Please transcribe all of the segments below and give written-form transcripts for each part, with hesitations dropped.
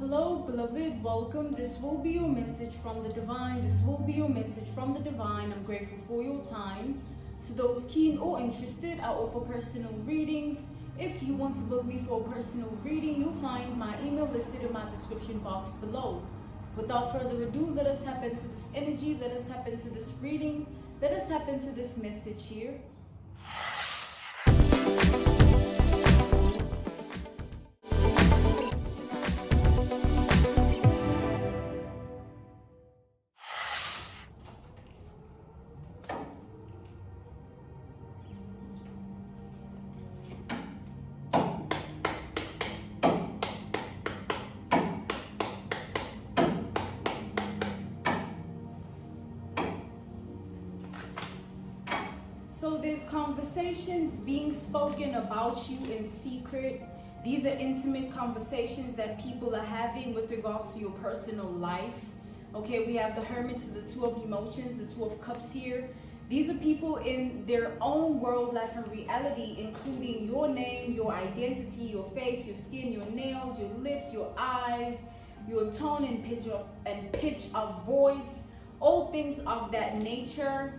Hello, beloved. Welcome. This will be your message from the divine. This will be your message from the divine. I'm grateful for your time. To those keen or interested, I offer personal readings. If you want to book me for a personal reading, you'll find my email listed in my description box below. Without further ado, let us tap into this energy. Let us tap into this reading. Let us tap into this message here. So there's conversations being spoken about you in secret. These are intimate conversations that people are having with regards to your personal life. Okay, we have the Hermit to the Two of Emotions, the Two of Cups here. These are people in their own world, life, and reality, including your name, your identity, your face, your skin, your nails, your lips, your eyes, your tone and pitch of voice, all things of that nature.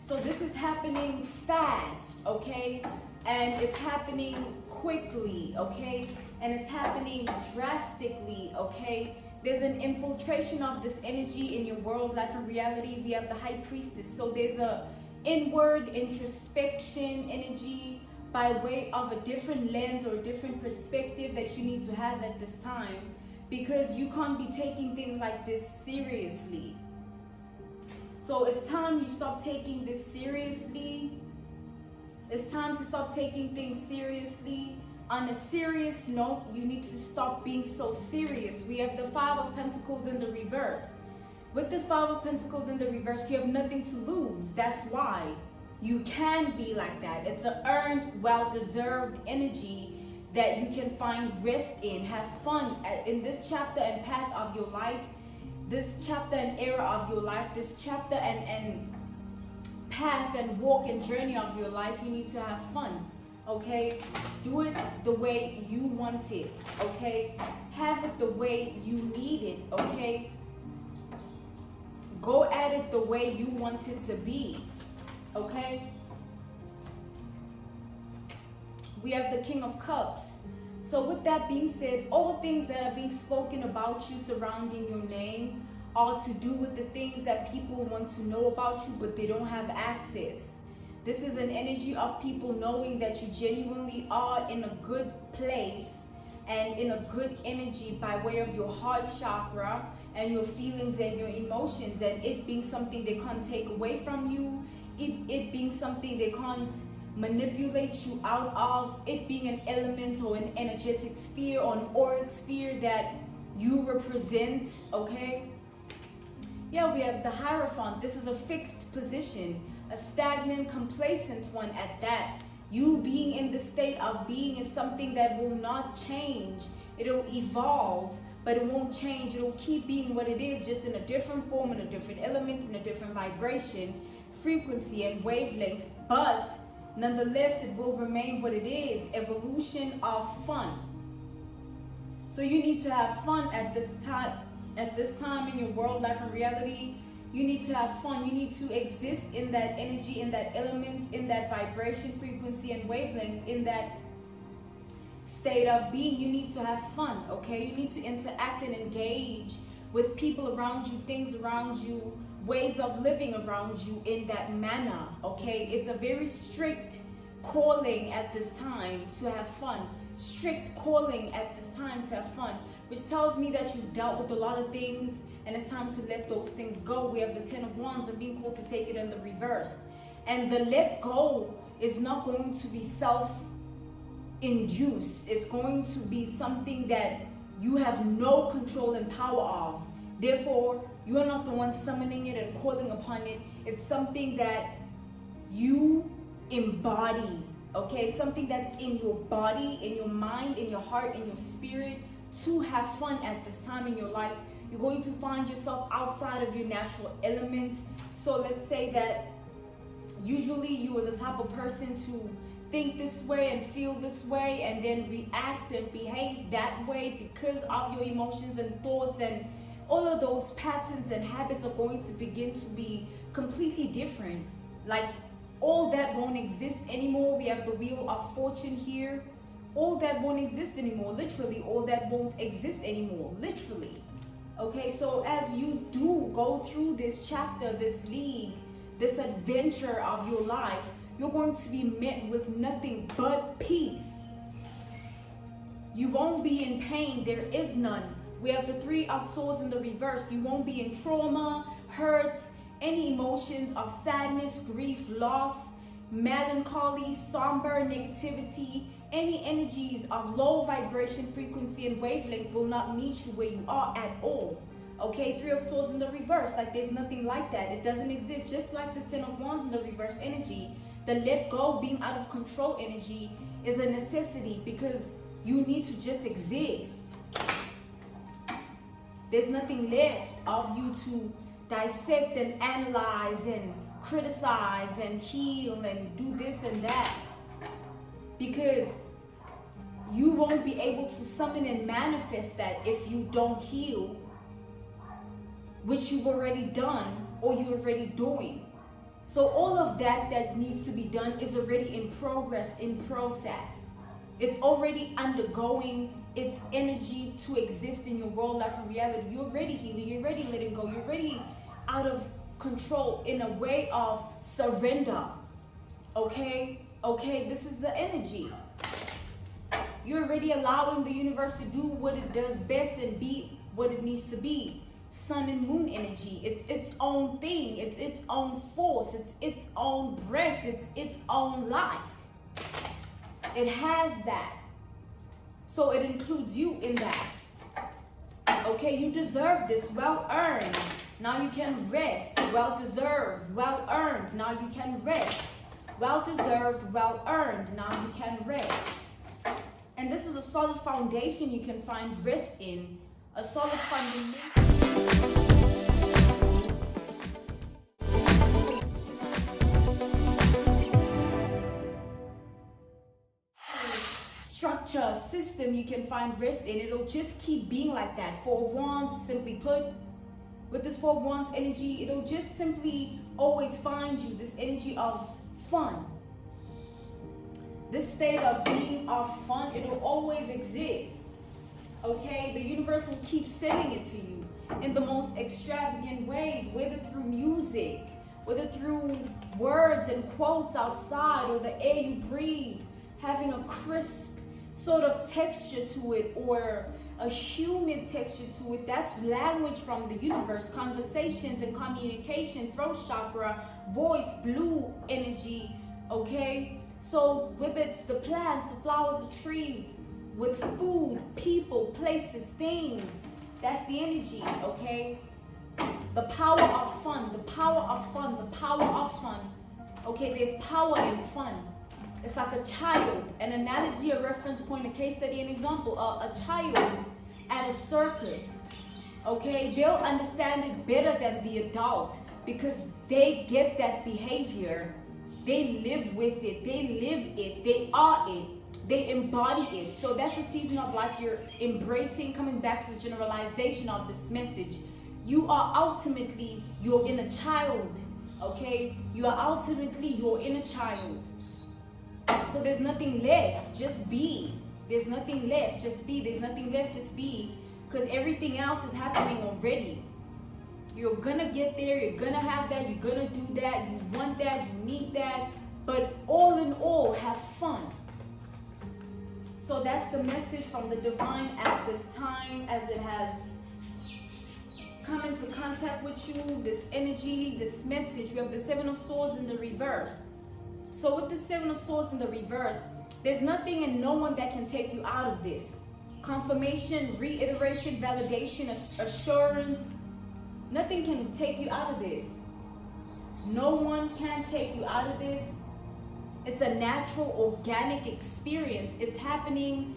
So this is happening fast, okay? And it's happening quickly, okay? And it's happening drastically, okay? There's an infiltration of this energy in your world, life, and reality. We have the High Priestess. So there's a inward introspection energy by way of a different lens or a different perspective that you need to have at this time, because you can't be taking things like this seriously. So it's time you stop taking this seriously. It's time to stop taking things seriously. On a serious note, you need to stop being so serious. We have the Five of Pentacles in the reverse. With this Five of Pentacles in the reverse, you have nothing to lose. That's why you can be like that. It's an earned, well-deserved energy that you can find rest in. Have fun in this chapter and path of your life. This chapter and era of your life, this chapter and path and walk and journey of your life, you need to have fun, okay? Do it the way you want it, okay? Have it the way you need it, okay? Go at it the way you want it to be, okay? We have the King of Cups. So with that being said, all things that are being spoken about you surrounding your name are to do with the things that people want to know about you, but they don't have access. This is an energy of people knowing that you genuinely are in a good place and in a good energy by way of your heart chakra and your feelings and your emotions, and it being something they can't take away from you, it being something they can't manipulate you out of, it being an element or an energetic sphere or an auric sphere that you represent, okay? Yeah, we have the Hierophant. This is a fixed position, a stagnant, complacent one at that. You being in the state of being is something that will not change. It'll evolve, but it won't change. It'll keep being what it is, just in a different form, in a different element, in a different vibration, frequency, and wavelength. But nonetheless, it will remain what it is, evolution of fun. So you need to have fun at this time in your world, life, and reality. You need to have fun. You need to exist in that energy, in that element, in that vibration, frequency, and wavelength, in that state of being. You need to have fun, okay? You need to interact and engage with people around you, things around you, ways of living around you in that manner, okay? It's a very strict calling at this time to have fun. Strict calling at this time to have fun, which tells me that you've dealt with a lot of things and it's time to let those things go. We have the Ten of Wands and being called to take it in the reverse. And the let go is not going to be self-induced. It's going to be something that you have no control and power of. Therefore, you are not the one summoning it and calling upon it. It's something that you embody, okay? It's something that's in your body, in your mind, in your heart, in your spirit, to have fun at this time in your life. You're going to find yourself outside of your natural element. So let's say that usually you are the type of person to think this way and feel this way and then react and behave that way because of your emotions and thoughts, and all of those patterns and habits are going to begin to be completely different. Like, all that won't exist anymore. We have the wheel of fortune here. All that won't exist anymore. Literally, all that won't exist anymore. Literally. Okay, so as you do go through this chapter, this league, this adventure of your life, you're going to be met with nothing but peace. You won't be in pain. There is none. We have the Three of Swords in the reverse. You won't be in trauma, hurt, any emotions of sadness, grief, loss, melancholy, somber, negativity. Any energies of low vibration, frequency, and wavelength will not meet you where you are at all. Okay, Three of Swords in the reverse, like there's nothing like that. It doesn't exist. Just like the Ten of Wands in the reverse energy, the let go, being out of control energy is a necessity because you need to just exist. There's nothing left of you to dissect and analyze and criticize and heal and do this and that, because you won't be able to summon and manifest that if you don't heal, which you've already done or you're already doing. So all of that needs to be done is already in progress, in process. It's already undergoing its energy to exist in your world, life, and reality. You're already healing, you're already letting go, you're already out of control in a way of surrender. Okay, this is the energy. You're already allowing the universe to do what it does best and be what it needs to be. Sun and moon energy, it's its own thing, it's its own force, it's its own breath, it's its own life. It has that. So it includes you in that. Okay, you deserve this, well earned. Now you can rest. Well deserved, well earned. Now you can rest. Well deserved, well earned. Now you can rest. And this is a solid foundation you can find rest in. A solid foundation. Structure, system you can find rest in. It'll just keep being like that. Four of Wands, simply put, with this Four of Wands energy, it'll just simply always find you this energy of fun. This state of being of fun, it'll always exist. Okay, the universe will keep sending it to you in the most extravagant ways, whether through music, whether through words and quotes outside, or the air you breathe, having a crisp sort of texture to it, or a humid texture to it. That's language from the universe. Conversations and communication, throat chakra, voice, blue energy. Okay, so whether it's the plants, the flowers, the trees, with food, people, places, things, that's the energy. Okay, the power of fun, the power of fun, the power of fun. Okay, there's power in fun. It's like a child, an analogy, a reference point, a case study, an example. A child at a circus, okay, they'll understand it better than the adult because they get that behavior. They live with it, they live it, they are it, they embody it. So that's the season of life you're embracing, coming back to the generalization of this message. You are ultimately your inner child, okay? You are ultimately your inner child. So there's nothing left, just be. There's nothing left, just be. There's nothing left, just be. Because everything else is happening already. You're gonna get there, you're gonna have that, you're gonna do that, you want that, you need that. But all in all, have fun. So that's the message from the divine at this time, as it has come into contact with you, this energy, this message. We have the Seven of Swords in the reverse. So with the Seven of Swords in the reverse, there's nothing and no one that can take you out of this. Confirmation, reiteration, validation, assurance. Nothing can take you out of this. No one can take you out of this. It's a natural, organic experience. It's happening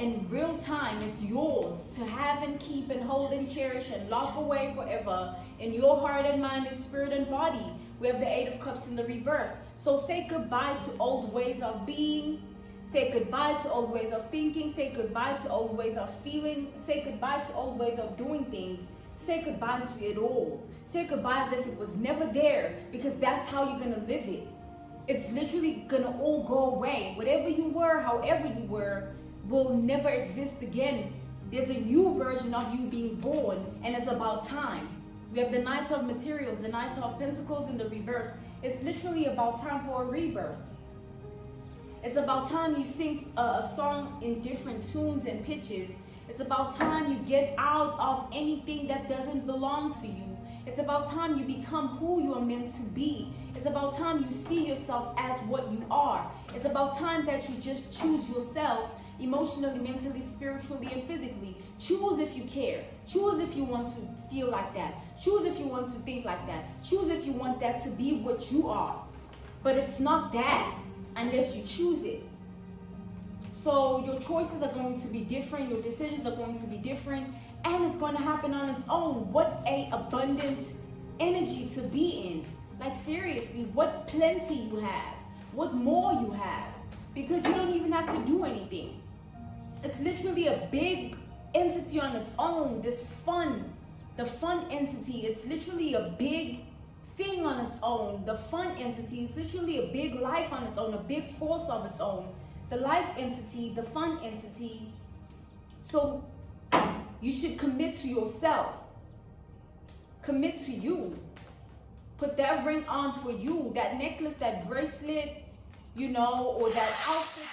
in real time. It's yours to have and keep and hold and cherish and lock away forever in your heart and mind and spirit and body. We have the Eight of Cups in the reverse. So say goodbye to old ways of being. Say goodbye to old ways of thinking. Say goodbye to old ways of feeling. Say goodbye to old ways of doing things. Say goodbye to it all. Say goodbye as if it was never there, because that's how you're going to live it. It's literally going to all go away. Whatever you were, however you were, will never exist again. There's a new version of you being born, and it's about time. We have the Knight of Materials, the Knight of Pentacles in the reverse. It's literally about time for a rebirth. It's about time you sing a song in different tunes and pitches. It's about time you get out of anything that doesn't belong to you. It's about time you become who you are meant to be. It's about time you see yourself as what you are. It's about time that you just choose yourselves emotionally, mentally, spiritually, and physically. Choose if you care. Choose if you want to feel like that. Choose if you want to think like that. Choose if you want that to be what you are. But it's not that unless you choose it. So your choices are going to be different. Your decisions are going to be different. And it's going to happen on its own. What a abundant energy to be in. Like seriously, what plenty you have. What more you have. Because you don't even have to do anything. It's literally a big entity on its own. This fun, the fun entity, it's literally a big thing on its own. The fun entity is literally a big life on its own, a big force of its own. The life entity, the fun entity. So you should commit to yourself. Commit to you. Put that ring on for you, that necklace, that bracelet, you know, or that outfit.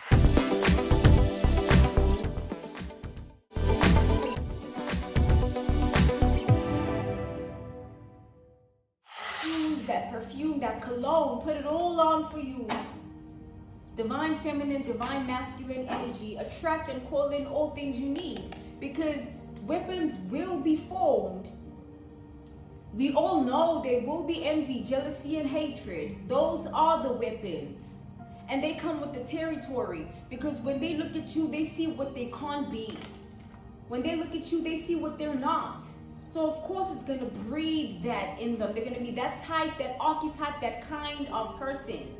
That perfume, that cologne, put it all on for you. Divine feminine, divine masculine energy. Attract and call in all things you need, because weapons will be formed. We all know there will be envy, jealousy, and hatred. Those are the weapons. And they come with the territory, because when they look at you, they see what they can't be. When they look at you, they see what they're not. So of course it's going to breed that in them. They're going to be that type, that archetype, that kind of person.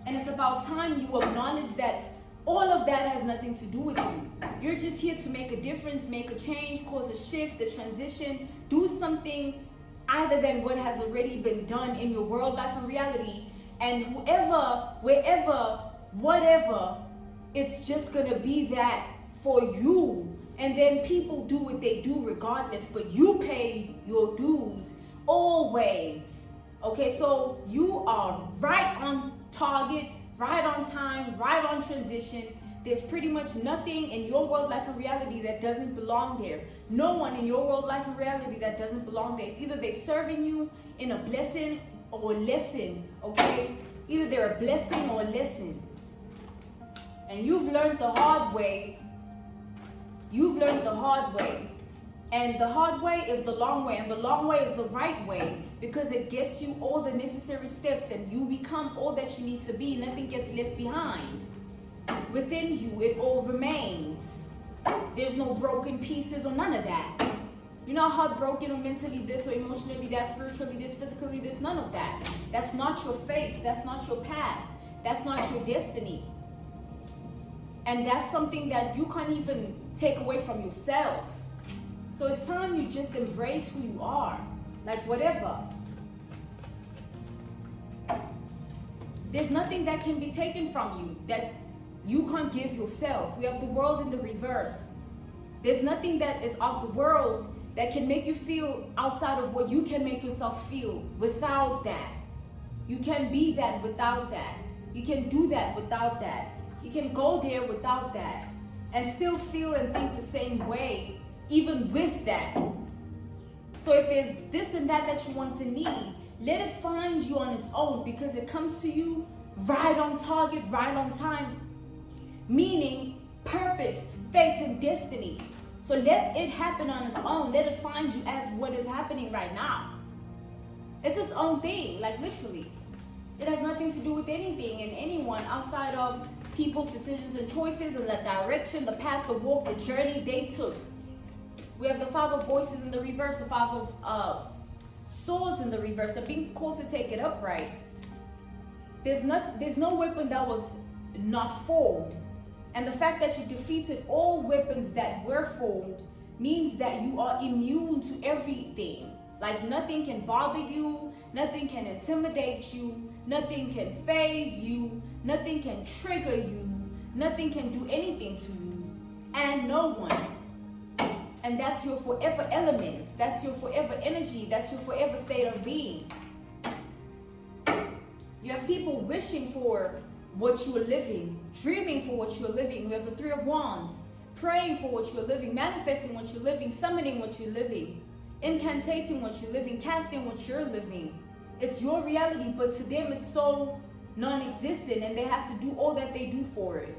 And it's about time you acknowledge that all of that has nothing to do with you. You're just here to make a difference, make a change, cause a shift, a transition, do something other than what has already been done in your world, life, and reality. And whoever, wherever, whatever, it's just going to be that for you. And then people do what they do regardless, but you pay your dues always. Okay, so you are right on target, right on time, right on transition. There's pretty much nothing in your world, life, and reality that doesn't belong there. No one in your world, life, and reality that doesn't belong there. It's either they're serving you in a blessing or a lesson, okay? Either they're a blessing or a lesson. And you've learned the hard way. You've learned the hard way. And the hard way is the long way, and the long way is the right way, because it gets you all the necessary steps and you become all that you need to be. Nothing gets left behind. Within you, it all remains. There's no broken pieces or none of that. You're not heartbroken or mentally this or emotionally that, spiritually this, physically this, none of that. That's not your fate. That's not your path. That's not your destiny. And that's something that you can't even take away from yourself. So it's time you just embrace who you are. Like whatever. There's nothing that can be taken from you that you can't give yourself. We have the world in the reverse. There's nothing that is of the world that can make you feel outside of what you can make yourself feel without that. You can be that without that. You can do that without that. You can go there without that. And still feel and think the same way, even with that. So if there's this and that you want to need, let it find you on its own, because it comes to you right on target, right on time. Meaning purpose, fate, and destiny. So let it happen on its own. Let it find you as what is happening right now. It's its own thing, like literally. It has nothing to do with anything and anyone outside of people's decisions and choices and the direction, the path, the walk, the journey they took. We have the Five of Voices in the reverse, the Five of Swords in the reverse. They're being called to take it upright. There's no weapon that was not formed. And the fact that you defeated all weapons that were formed means that you are immune to everything. Like nothing can bother you, nothing can intimidate you, nothing can faze you, nothing can trigger you, nothing can do anything to you, and no one. And that's your forever element, that's your forever energy, that's your forever state of being. You have people wishing for what you are living, dreaming for what you are living. We have the Three of Wands, praying for what you are living, manifesting what you're living, summoning what you're living, incantating what you're living, casting what you're living. It's your reality, but to them it's so non-existent, and they have to do all that they do for it.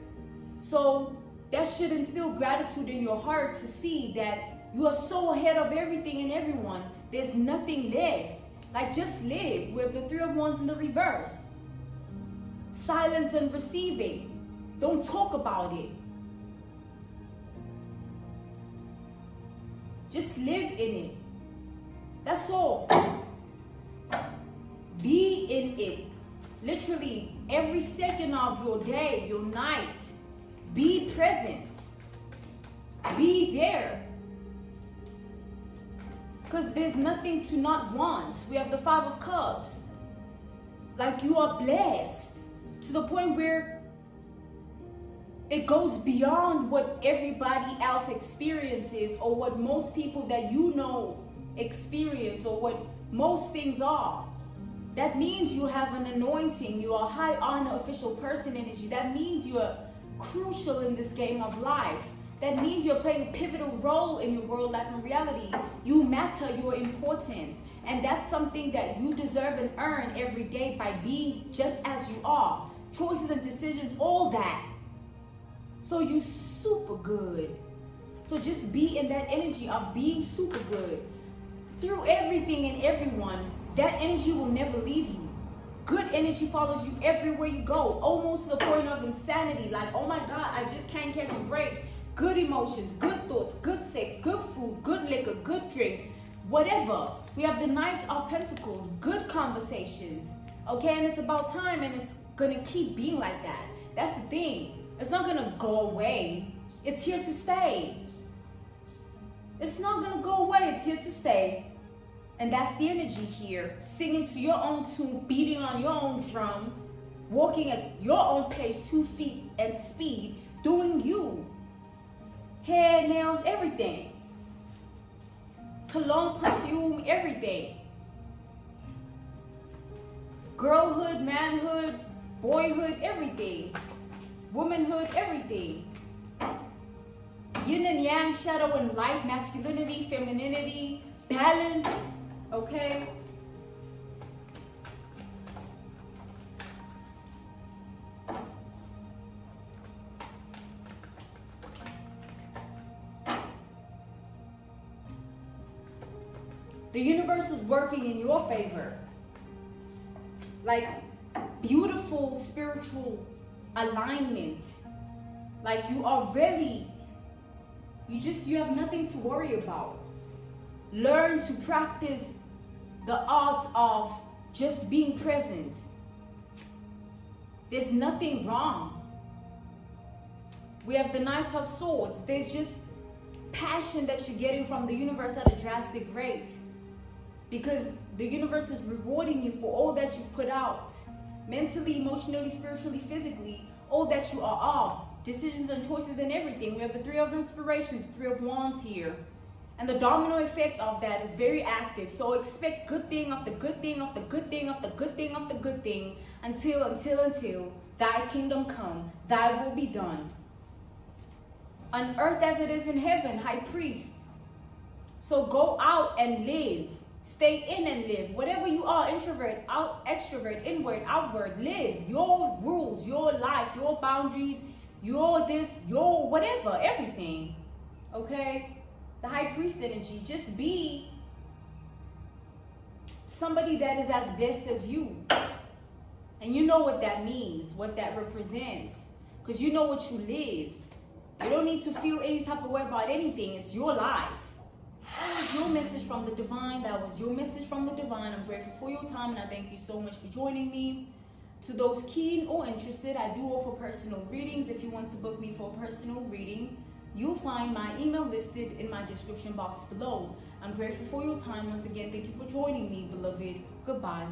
So that should instill gratitude in your heart to see that you are so ahead of everything and everyone. There's nothing left. Like, just live. We have the Three of Wands in the reverse. Silence and receiving. Don't talk about it. Just live in it. That's all. Be in it. Literally, every second of your day, your night. Be present. Be there. Because there's nothing to not want. We have the Five of Cups. Like, you are blessed to the point where it goes beyond what everybody else experiences, or what most people that you know experience, or what most things are. That means you have an anointing. You are a high honor official person energy. That means you are crucial in this game of life. That means you're playing a pivotal role in your world, life, and reality. You matter, you're important. And that's something that you deserve and earn every day by being just as you are. Choices and decisions, all that. So you super good. So just be in that energy of being super good. Through everything and everyone, that energy will never leave you. Good energy follows you everywhere you go. Almost to the point of insanity. Like, oh my God, I just can't catch a break. Good emotions, good thoughts, good sex, good food, good liquor, good drink, whatever. We have the Knight of Pentacles, good conversations, okay? And it's about time, and it's gonna keep being like that. That's the thing. It's not gonna go away. It's here to stay. It's not gonna go away. It's here to stay. And that's the energy here. Singing to your own tune, beating on your own drum, walking at your own pace, 2 feet and speed, doing you. Hair, nails, everything. Cologne, perfume, everything. Girlhood, manhood, boyhood, everything. Womanhood, everything. Yin and yang, shadow and light, masculinity, femininity, balance, okay? The universe is working in your favor. Like, beautiful spiritual alignment. Like, you are ready. You have nothing to worry about. Learn to practice the art of just being present. There's nothing wrong. We have the Knight of Swords. There's just passion that you're getting from the universe at a drastic rate. Because the universe is rewarding you for all that you've put out. Mentally, emotionally, spiritually, physically, all that you are. Decisions and choices and everything. We have the Three of Inspiration, Three of Wands here. And the domino effect of that is very active. So expect good thing after good thing after good thing after good thing after good thing until thy kingdom come, thy will be done. On earth as it is in heaven, high priest. So go out and live. Stay in and live. Whatever you are, introvert, out, extrovert, inward, outward, live. Your rules, your life, your boundaries, your this, your whatever, everything. Okay? The high priest energy. Just be somebody that is as blessed as you. And you know what that means, what that represents. Because you know what you live. You don't need to feel any type of way about anything. It's your life. That was your message from the divine. That was your message from the divine. I'm grateful for your time, and I thank you so much for joining me. To those keen or interested, I do offer personal readings. If you want to book me for a personal reading, you'll find my email listed in my description box below. I'm grateful for your time once again. Thank you for joining me, beloved. Goodbye.